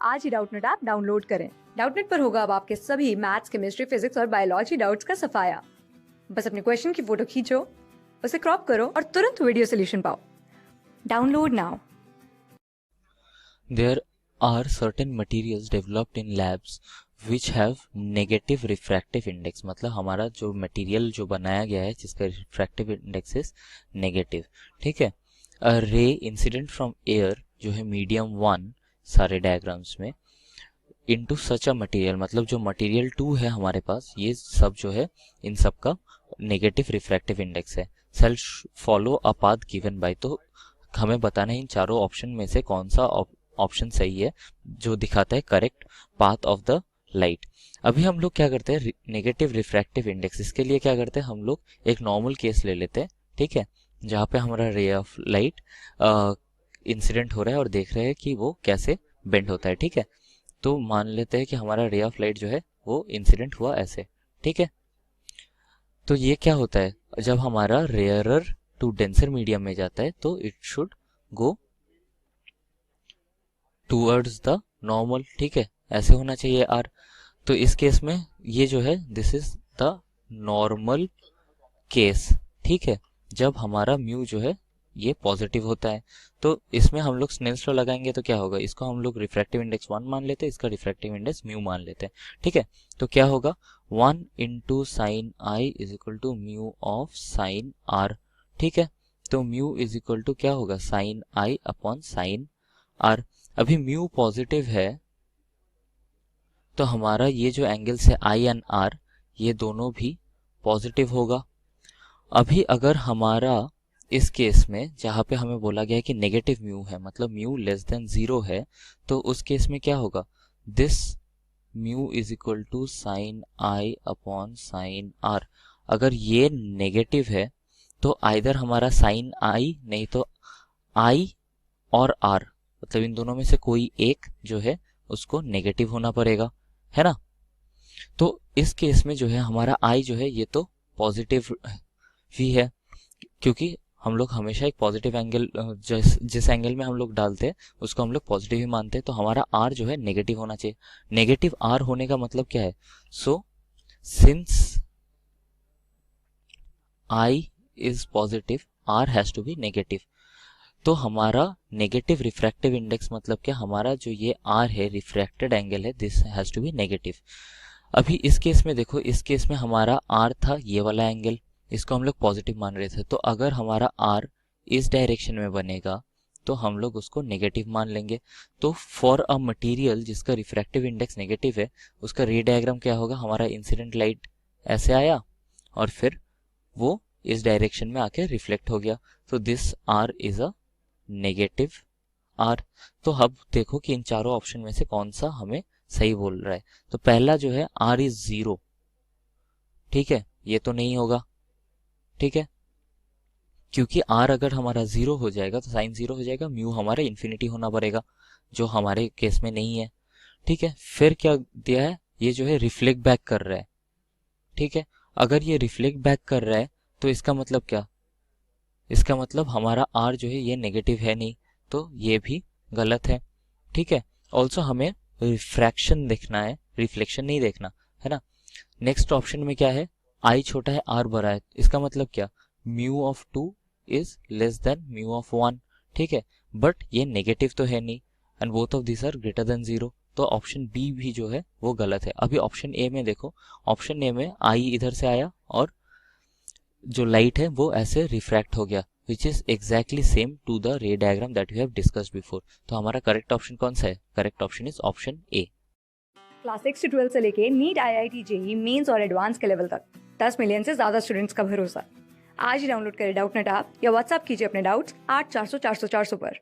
आज ही Doubtnut app download करें। Doubtnut पर होगा अब आपके सभी मैथ्स, केमिस्ट्री, फिजिक्स और बायोलॉजी डाउट्स का सफाया। बस अपने क्वेश्चन की फोटो खींचो, उसे क्रॉप करो और तुरंत वीडियो सोल्यूशन पाओ। Download now. There are certain materials developed in labs which have negative refractive index। मतलब हमारा जो मटेरियल जो बनाया गया है जिसका रिफ्रैक्टिव इंडेक्स इज नेगेटिव। ठीक है। अ रे इंसिडेंट फ्रॉम एयर जो है मीडियम 1 सारे डायग्राम्स में इनटू सच अ मटेरियल, मतलब जो मटेरियल 2 है हमारे पास, ये सब जो है इन सब का नेगेटिव रिफ्रैक्टिव इंडेक्स है। Cell follow a path given by. तो हमें बताना है इन चारों ऑप्शन में से कौन सा ऑप्शन सही है जो दिखाता है correct path of the light. अभी हम लोग क्या करते हैं, नेगेटिव रिफ्रैक्टिव इंडेक्स, इसके लिए क्या करते हैं हम लोग एक नॉर्मल केस ले लेते हैं। ठीक है, जहाँ पे हमारा रे ऑफ लाइट इंसिडेंट हो रहा है और देख रहे हैं कि वो कैसे बेंड होता है। ठीक है, तो मान लेते हैं कि हमारा रे ऑफ लाइट जो है वो इंसिडेंट हुआ ऐसे। ठीक है, तो ये क्या होता है, जब हमारा रेयरर टू डेंसर मीडियम में जाता है तो it should go towards the normal. ठीक है, ऐसे होना चाहिए आर। तो इस केस में ये जो है this is the normal case. ठीक है, जब हमारा म्यू जो है ये पॉजिटिव होता है तो इसमें हम लोग स्नेल्स लॉ लगाएंगे तो क्या होगा, इसको हम लोग रिफ्रैक्टिव इंडेक्स 1 मान लेते हैं, इसका रिफ्रैक्टिव इंडेक्स म्यू मान लेते हैं। ठीक है, तो क्या होगा 1 into sine i is equal to mu of sine r. ठीक है, तो म्यू इज इक्वल टू क्या होगा, sine i upon sine r. अभी म्यू पॉजिटिव है तो हमारा ये जो एंगल्स है आई एंड आर ये दोनों भी पॉजिटिव होगा। अभी अगर हमारा इस केस में जहाँ पे हमें बोला गया है कि नेगेटिव म्यू है, मतलब म्यू लेस देन 0 है, तो उस केस में क्या होगा, this mu is equal to sine i upon sine r. अगर ये नेगेटिव है तो आइदर हमारा साइन आई नहीं तो आई और आर, मतलब इन दोनों में से कोई एक जो है उसको नेगेटिव होना पड़ेगा, है ना। तो इस केस में जो है हमारा आई जो है ये तो पॉजिटिव भी है, क्योंकि हम लोग हमेशा एक पॉजिटिव एंगल जिस एंगल में हम लोग डालते हैं उसको हम लोग पॉजिटिव ही मानते हैं। तो हमारा आर जो है नेगेटिव होना चाहिए। नेगेटिव आर होने का मतलब क्या है, so since i is positive r has to be negative. तो हमारा नेगेटिव रिफ्रैक्टिव इंडेक्स मतलब क्या, हमारा जो ये आर है रिफ्रैक्टेड एंगल है, this has to be negative. अभी इस केस में देखो, इस केस में हमारा आर था ये वाला एंगल, इसको हम लोग पॉजिटिव मान रहे थे, तो अगर हमारा आर इस डायरेक्शन में बनेगा तो हम लोग उसको नेगेटिव मान लेंगे। तो फॉर अ मटेरियल जिसका रिफ्रैक्टिव इंडेक्स नेगेटिव है उसका रे डायग्राम क्या होगा, हमारा इंसिडेंट लाइट ऐसे आया और फिर वो इस डायरेक्शन में आके रिफ्लेक्ट हो गया, तो this r is a negative r. तो अब देखो कि इन चारों ऑप्शन में से कौन सा हमें सही बोल रहा है। तो पहला जो है आर इज 0, ठीक है, ये तो नहीं होगा। ठीक है, क्योंकि आर अगर हमारा 0 हो जाएगा तो साइन 0 हो जाएगा, म्यू हमारा इन्फिनिटी होना पड़ेगा जो हमारे केस में नहीं है। ठीक है, फिर क्या दिया है, ये जो है रिफ्लेक्ट बैक कर रहा है। ठीक है, अगर ये रिफ्लेक्ट बैक कर रहा है तो इसका मतलब क्या, इसका मतलब हमारा आर जो है ये नेगेटिव है नहीं, तो ये भी गलत है। ठीक है, ऑल्सो हमें रिफ्रैक्शन देखना है, रिफ्लेक्शन नहीं देखना, है ना। नेक्स्ट ऑप्शन में क्या है, आई छोटा है आर बड़ा है, इसका मतलब क्या, mu of 2 is less than mu of 1। ठीक है, बट ये नेगेटिव तो है नहीं and both of this r greater than 0, तो ऑप्शन बी भी जो है वो गलत है। अभी ऑप्शन ए में देखो, ऑप्शन ए में आई इधर से आया और जो लाइट है वो ऐसे रिफ्रैक्ट हो गया, which is exactly same to the ray diagram that we have discussed before. तो हमारा करेक्ट ऑप्शन कौन सा है, correct option is option A. Class 6 से 12 से लेके नीट, IIT, जेई मेंस और एडवांस के लेवल तक 10 मिलियन से ज्यादा स्टूडेंट्स का भरोसा। आज ही डाउनलोड करें डाउटनेट ऐप या व्हाट्सएप कीजिए अपने डाउट्स 8400 400 400 पर।